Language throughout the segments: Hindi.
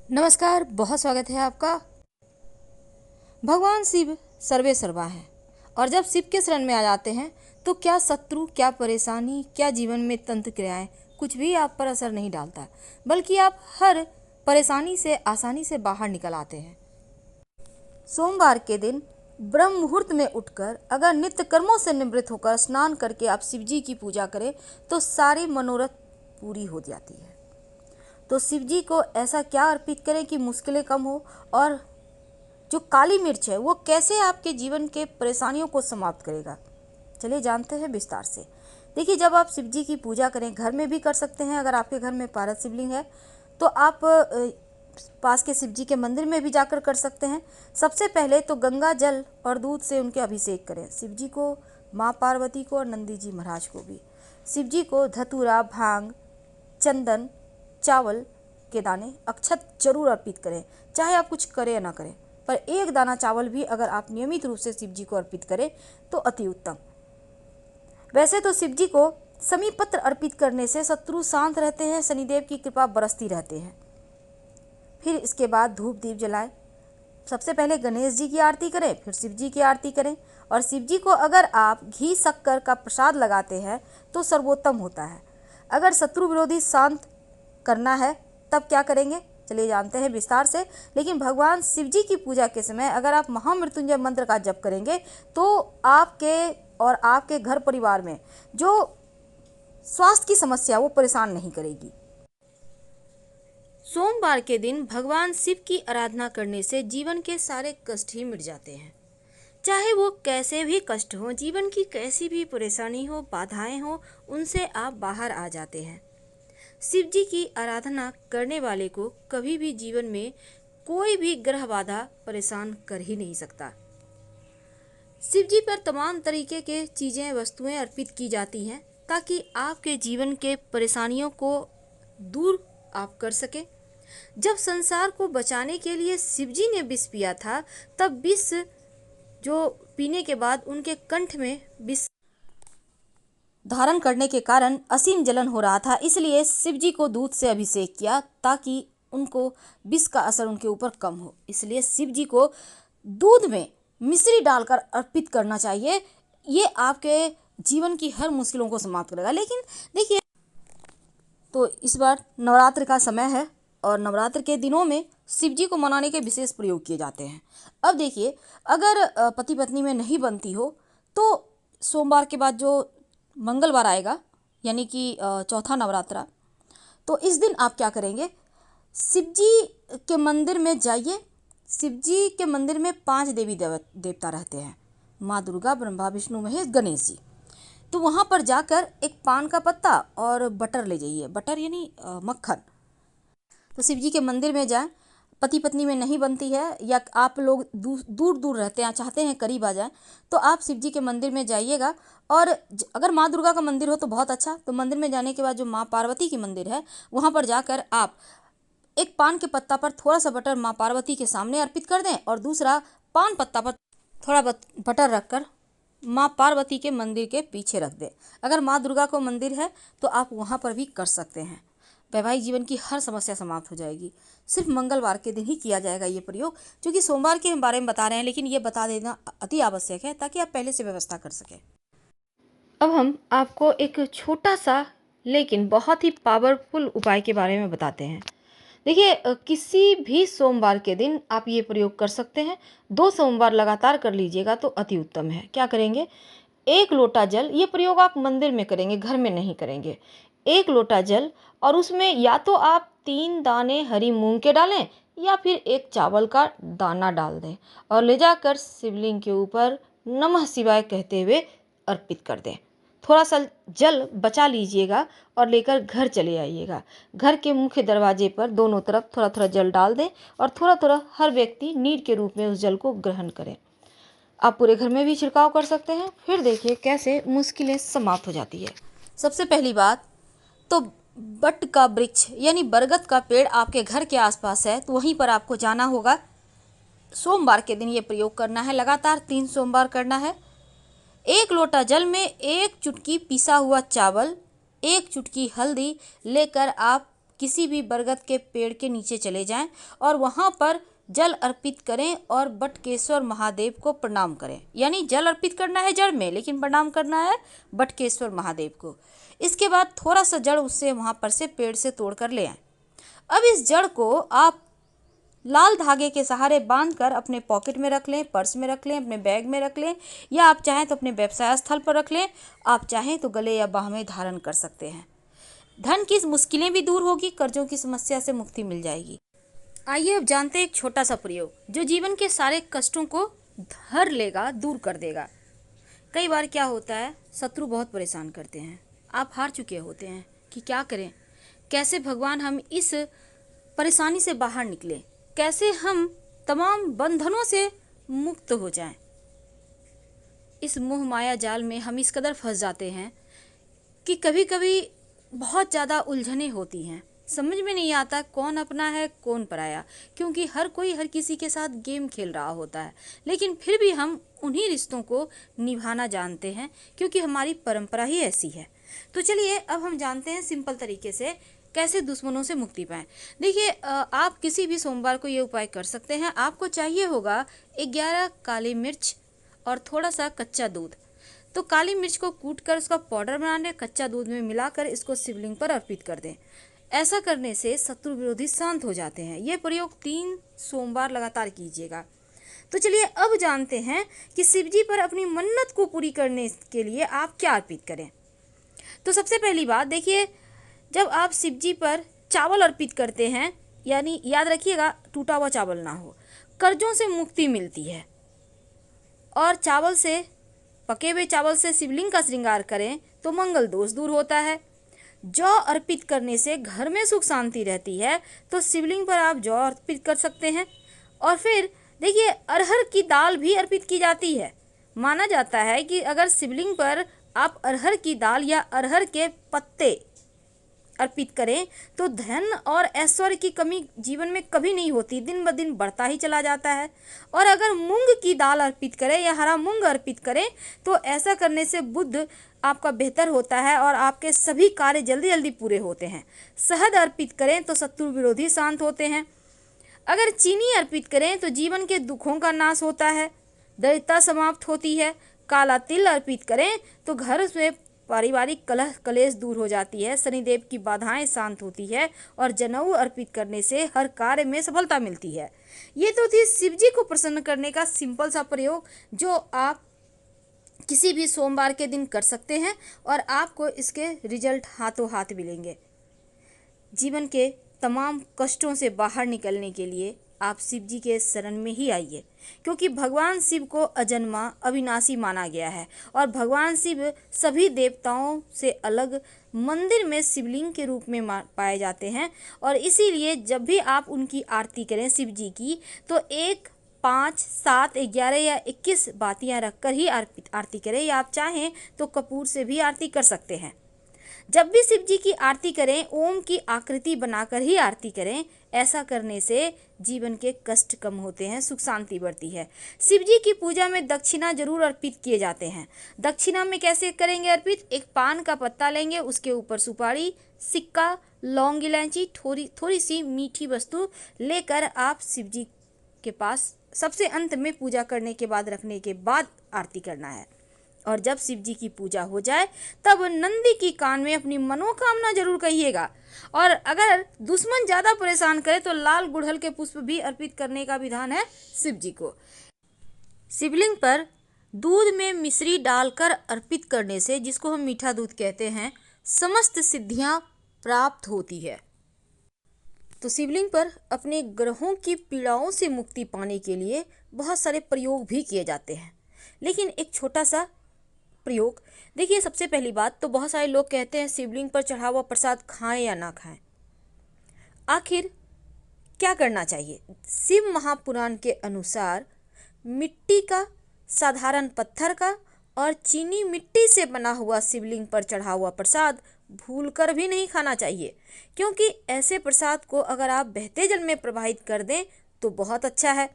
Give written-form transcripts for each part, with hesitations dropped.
नमस्कार, बहुत स्वागत है आपका। भगवान शिव सर्वे सर्वा हैं और जब शिव के शरण में आ जाते हैं तो क्या शत्रु, क्या परेशानी, क्या जीवन में तंत्र क्रियाएं, कुछ भी आप पर असर नहीं डालता, बल्कि आप हर परेशानी से आसानी से बाहर निकल आते हैं। सोमवार के दिन ब्रह्म मुहूर्त में उठकर अगर नित्य कर्मों से निवृत्त होकर स्नान करके आप शिव जी की पूजा करें तो सारी मनोरथ पूरी हो जाती है। तो शिव जी को ऐसा क्या अर्पित करें कि मुश्किलें कम हो, और जो काली मिर्च है वो कैसे आपके जीवन के परेशानियों को समाप्त करेगा, चलिए जानते हैं विस्तार से। देखिए, जब आप शिव जी की पूजा करें, घर में भी कर सकते हैं। अगर आपके घर में पारस शिवलिंग है तो आप पास के शिव जी के मंदिर में भी जाकर कर सकते हैं। सबसे पहले तो गंगा जल और दूध से उनके अभिषेक करें। शिव जी को, माँ पार्वती को और नंदी जी महाराज को भी। शिव जी को धतूरा, भांग, चंदन, चावल के दाने, अक्षत जरूर अर्पित करें। चाहे आप कुछ करें या ना करें, पर एक दाना चावल भी अगर आप नियमित रूप से शिव जी को अर्पित करें तो अति उत्तम। वैसे तो शिव जी को समीप पत्र अर्पित करने से शत्रु शांत रहते हैं, शनिदेव की कृपा बरसती रहते हैं। फिर इसके बाद धूप दीप जलाएं। सबसे पहले गणेश जी की आरती करें, फिर शिव जी की आरती करें। और शिव जी को अगर आप घी शक्कर का प्रसाद लगाते हैं तो सर्वोत्तम होता है। अगर शत्रु विरोधी शांत करना है तब क्या करेंगे, चलिए जानते हैं विस्तार से। लेकिन भगवान शिव जी की पूजा के समय अगर आप महामृत्युंजय मंत्र का जप करेंगे तो आपके और आपके घर परिवार में जो स्वास्थ्य की समस्या वो परेशान नहीं करेगी। सोमवार के दिन भगवान शिव की आराधना करने से जीवन के सारे कष्ट ही मिट जाते हैं। चाहे वो कैसे भी कष्ट हो, जीवन की कैसी भी परेशानी हो, बाधाएं हो, उनसे आप बाहर आ जाते हैं। शिव जी की आराधना करने वाले को कभी भी जीवन में कोई भी ग्रह बाधा परेशान कर ही नहीं सकता। शिव जी पर तमाम तरीके के चीजें, वस्तुएं अर्पित की जाती हैं ताकि आपके जीवन के परेशानियों को दूर आप कर सके। जब संसार को बचाने के लिए शिव जी ने विष पिया था, तब विष जो पीने के बाद उनके कंठ में विष धारण करने के कारण असीम जलन हो रहा था, इसलिए शिव जी को दूध से अभिषेक किया ताकि उनको विष का असर उनके ऊपर कम हो। इसलिए शिव जी को दूध में मिश्री डालकर अर्पित करना चाहिए। ये आपके जीवन की हर मुश्किलों को समाप्त करेगा। लेकिन देखिए, तो इस बार नवरात्र का समय है और नवरात्र के दिनों में शिव जी को मनाने के विशेष प्रयोग किए जाते हैं। अब देखिए, अगर पति पत्नी में नहीं बनती हो तो सोमवार के बाद जो मंगलवार आएगा, यानी कि चौथा नवरात्रा, तो इस दिन आप क्या करेंगे, शिव जी के मंदिर में जाइए। शिव जी के मंदिर में 5 देवी देवता रहते हैं, माँ दुर्गा, ब्रह्मा, विष्णु, महेश, गणेश जी। तो वहाँ पर जाकर एक पान का पत्ता और बटर ले जाइए, बटर यानी मक्खन। तो शिव जी के मंदिर में जाएं। पति पत्नी में नहीं बनती है या आप लोग दूर दूर रहते हैं, चाहते हैं करीब आ जाएं, तो आप शिव जी के मंदिर में जाइएगा। और अगर माँ दुर्गा का मंदिर हो तो बहुत अच्छा। तो मंदिर में जाने के बाद जो माँ पार्वती की मंदिर है वहाँ पर जाकर आप एक पान के पत्ता पर थोड़ा सा बटर माँ पार्वती के सामने अर्पित कर दें और दूसरा पान पत्ता पर थोड़ा बटर रखकर माँ पार्वती के मंदिर के पीछे रख दें। अगर माँ दुर्गा को मंदिर है तो आप वहाँ पर भी कर सकते हैं। वैवाहिक जीवन की हर समस्या समाप्त हो जाएगी। सिर्फ मंगलवार के दिन ही किया जाएगा ये प्रयोग, क्योंकि सोमवार के हम बारे में बता रहे हैं, लेकिन ये बता देना अति आवश्यक है ताकि आप पहले से व्यवस्था कर सकें। अब हम आपको एक छोटा सा लेकिन बहुत ही पावरफुल उपाय के बारे में बताते हैं। देखिए, किसी भी सोमवार के दिन आप ये प्रयोग कर सकते हैं। 2 सोमवार लगातार कर लीजिएगा तो अति उत्तम है। क्या करेंगे, 1 लोटा जल, ये प्रयोग आप मंदिर में करेंगे, घर में नहीं करेंगे। 1 लोटा जल और उसमें या तो आप 3 दाने हरी मूंग के डालें या फिर 1 चावल का दाना डाल दें और ले जाकर शिवलिंग के ऊपर नमः शिवाय कहते हुए अर्पित कर दें। थोड़ा सा जल बचा लीजिएगा और लेकर घर चले आइएगा। घर के मुख्य दरवाजे पर दोनों तरफ थोड़ा थोड़ा जल डाल दें और थोड़ा थोड़ा हर व्यक्ति नीर के रूप में उस जल को ग्रहण करें। आप पूरे घर में भी छिड़काव कर सकते हैं। फिर देखिए कैसे मुश्किलें समाप्त हो जाती है। सबसे पहली बात तो बट का वृक्ष यानी बरगद का पेड़ आपके घर के आसपास है तो वहीं पर आपको जाना होगा। सोमवार के दिन ये प्रयोग करना है, लगातार 3 सोमवार करना है। 1 लोटा जल में 1 चुटकी पिसा हुआ चावल, 1 चुटकी हल्दी लेकर आप किसी भी बरगद के पेड़ के नीचे चले जाएं और वहां पर जल अर्पित करें और बटकेश्वर महादेव को प्रणाम करें। यानी जल अर्पित करना है जड़ में, लेकिन प्रणाम करना है बटकेश्वर महादेव को। इसके बाद थोड़ा सा जड़ उससे वहां पर से पेड़ से तोड़ कर ले आए। अब इस जड़ को आप लाल धागे के सहारे बांधकर अपने पॉकेट में रख लें, पर्स में रख लें, अपने बैग में रख लें, या आप चाहें तो अपने व्यवसाय स्थल पर रख लें। आप चाहें तो गले या बाह में धारण कर सकते हैं। धन की मुश्किलें भी दूर होगी, कर्जों की समस्या से मुक्ति मिल जाएगी। आइए अब जानते हैं एक छोटा सा प्रयोग जो जीवन के सारे कष्टों को धर लेगा, दूर कर देगा। कई बार क्या होता है, शत्रु बहुत परेशान करते हैं, आप हार चुके होते हैं कि क्या करें, कैसे भगवान हम इस परेशानी से बाहर निकलें, कैसे हम तमाम बंधनों से मुक्त हो जाएं। इस मोह माया जाल में हम इस कदर फंस जाते हैं कि कभी कभी बहुत ज़्यादा उलझनें होती हैं, समझ में नहीं आता कौन अपना है कौन पराया, क्योंकि हर कोई हर किसी के साथ गेम खेल रहा होता है। लेकिन फिर भी हम उन्हीं रिश्तों को निभाना जानते हैं क्योंकि हमारी परंपरा ही ऐसी है। तो चलिए अब हम जानते हैं सिंपल तरीके से कैसे दुश्मनों से मुक्ति पाएं। देखिए, आप किसी भी सोमवार को ये उपाय कर सकते हैं। आपको चाहिए होगा 11 काली मिर्च और थोड़ा सा कच्चा दूध। तो काली मिर्च को कूट कर उसका पाउडर बना लें, कच्चा दूध में मिलाकर इसको शिवलिंग पर अर्पित कर दें। ऐसा करने से शत्रु विरोधी शांत हो जाते हैं। ये प्रयोग 3 सोमवार लगातार कीजिएगा। तो चलिए अब जानते हैं कि शिवजी पर अपनी मन्नत को पूरी करने के लिए आप क्या अर्पित करें। तो सबसे पहली बात देखिए, जब आप शिवजी पर चावल अर्पित करते हैं, यानी याद रखिएगा टूटा हुआ चावल ना हो, कर्जों से मुक्ति मिलती है। और चावल से, पके हुए चावल से शिवलिंग का श्रृंगार करें तो मंगल दोष दूर होता है। जौ अर्पित करने से घर में सुख शांति रहती है, तो शिवलिंग पर आप जौ अर्पित कर सकते हैं। और फिर देखिए, अरहर की दाल भी अर्पित की जाती है। माना जाता है कि अगर शिवलिंग पर आप अरहर की दाल या अरहर के पत्ते अर्पित करें तो धन और ऐश्वर्य की कमी जीवन में कभी नहीं होती, दिन ब दिन बढ़ता ही चला जाता है। और अगर मूंग की दाल अर्पित करें या हरा मूंग अर्पित करें तो ऐसा करने से बुद्ध आपका बेहतर होता है और आपके सभी कार्य जल्दी जल्दी पूरे होते हैं। शहद अर्पित करें तो शत्रु विरोधी शांत होते हैं। अगर चीनी अर्पित करें तो जीवन के दुखों का नाश होता है, दरिद्रता समाप्त होती है। काला तिल अर्पित करें तो घर में पारिवारिक कलह कलेश दूर हो जाती है, शनिदेव की बाधाएं शांत होती है और जनेऊ अर्पित करने से हर कार्य में सफलता मिलती है। ये तो थी शिवजी को प्रसन्न करने का सिंपल सा प्रयोग जो आप किसी भी सोमवार के दिन कर सकते हैं और आपको इसके रिजल्ट हाथों हाथ मिलेंगे। जीवन के तमाम कष्टों से बाहर निकलने के लिए आप शिव जी के शरण में ही आइए, क्योंकि भगवान शिव को अजन्मा अविनाशी माना गया है और भगवान शिव सभी देवताओं से अलग मंदिर में शिवलिंग के रूप में पाए जाते हैं। और इसीलिए जब भी आप उनकी आरती करें शिव जी की, तो 1, 5, 7, 11 या 21 बातियां रखकर ही आरती करें, या आप चाहें तो कपूर से भी आरती कर सकते हैं। जब भी शिव जी की आरती करें ओम की आकृति बनाकर ही आरती करें। ऐसा करने से जीवन के कष्ट कम होते हैं, सुख शांति बढ़ती है। शिव जी की पूजा में दक्षिणा जरूर अर्पित किए जाते हैं। दक्षिणा में कैसे करेंगे अर्पित? एक पान का पत्ता लेंगे, उसके ऊपर सुपारी, सिक्का, लौंग, इलायची, थोड़ी सी मीठी वस्तु लेकर आप शिव जी के पास सबसे अंत में पूजा करने के बाद रखने के बाद आरती करना है। और जब शिव जी की पूजा हो जाए तब नंदी की कान में अपनी मनोकामना जरूर कहिएगा। और अगर दुश्मन ज़्यादा परेशान करे तो लाल गुड़हल के पुष्प भी अर्पित करने का विधान है शिव जी को। शिवलिंग पर दूध में मिश्री डालकर अर्पित करने से, जिसको हम मीठा दूध कहते हैं, समस्त सिद्धियां प्राप्त होती है। तो शिवलिंग पर अपने ग्रहों की पीड़ाओं से मुक्ति पाने के लिए बहुत सारे प्रयोग भी किए जाते हैं, लेकिन एक छोटा सा प्रयोग देखिए। सबसे पहली बात तो बहुत सारे लोग कहते हैं शिवलिंग पर चढ़ा हुआ प्रसाद खाएं या ना खाएं। आखिर क्या करना चाहिए? शिव महापुराण के अनुसार मिट्टी का, साधारण पत्थर का और चीनी मिट्टी से बना हुआ शिवलिंग पर चढ़ा हुआ प्रसाद भूलकर भी नहीं खाना चाहिए, क्योंकि ऐसे प्रसाद को अगर आप बहते जल में प्रवाहित कर दें तो बहुत अच्छा है।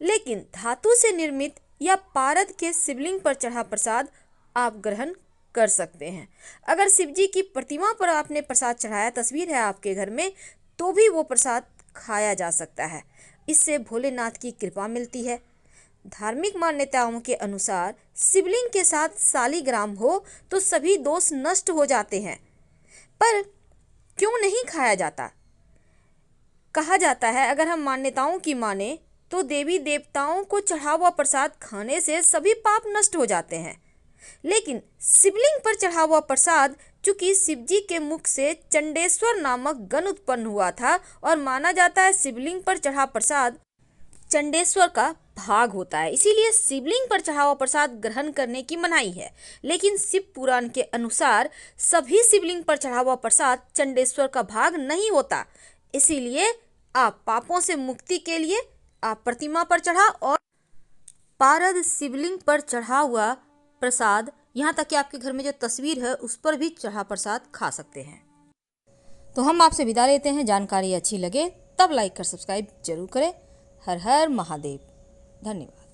लेकिन धातु से निर्मित या पारद के शिवलिंग पर चढ़ा प्रसाद आप ग्रहण कर सकते हैं। अगर शिव जी की प्रतिमा पर आपने प्रसाद चढ़ाया, तस्वीर है आपके घर में, तो भी वो प्रसाद खाया जा सकता है। इससे भोलेनाथ की कृपा मिलती है। धार्मिक मान्यताओं के अनुसार शिवलिंग के साथ शालिग्राम हो तो सभी दोष नष्ट हो जाते हैं। पर क्यों नहीं खाया जाता? कहा जाता है, अगर हम मान्यताओं की माने तो देवी देवताओं को चढ़ा हुआ प्रसाद खाने से सभी पाप नष्ट हो जाते हैं। लेकिन शिवलिंग पर चढ़ा हुआ प्रसाद, चूंकि शिवजी के मुख से चंडेश्वर नामक गण उत्पन्न हुआ था और माना जाता है शिवलिंग पर चढ़ा प्रसाद चंडेश्वर का भाग होता है, इसीलिए शिवलिंग पर चढ़ा हुआ प्रसाद ग्रहण करने की मनाही है। लेकिन शिव पुराण के अनुसार सभी शिवलिंग पर चढ़ा हुआ प्रसाद चंडेश्वर का भाग नहीं होता। इसीलिए आप पापों से मुक्ति के लिए आप प्रतिमा पर चढ़ा और पारद शिवलिंग पर चढ़ा हुआ प्रसाद, यहाँ तक कि आपके घर में जो तस्वीर है उस पर भी चढ़ा प्रसाद खा सकते हैं। तो हम आपसे विदा लेते हैं। जानकारी अच्छी लगे तब लाइक कर सब्सक्राइब जरूर करें। हर हर महादेव। धन्यवाद।